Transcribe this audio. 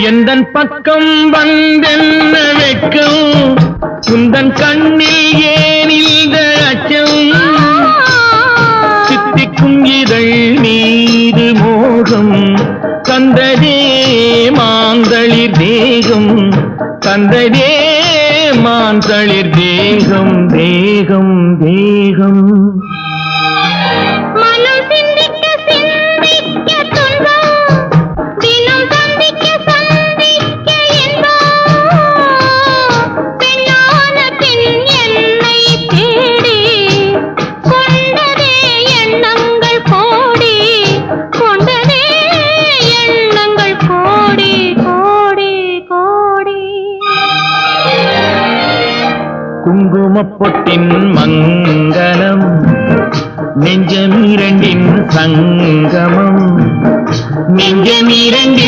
எந்தன் பக்கம் வந்தென்ன வெட்கம் உந்தன் கண்ணில் ஏன் இந்த அச்சம் சித்திக்கும் இதழ் மீது மோகம் தந்ததே மாந்தளிர் தேகம் தந்ததே மாந்தளிர் தேகம் தேகம் தேகம் குங்குமப்பொட்டின் மங்களம் நெஞ்சமிரண்டின் சங்கமம் நெஞ்சமிரண்டின்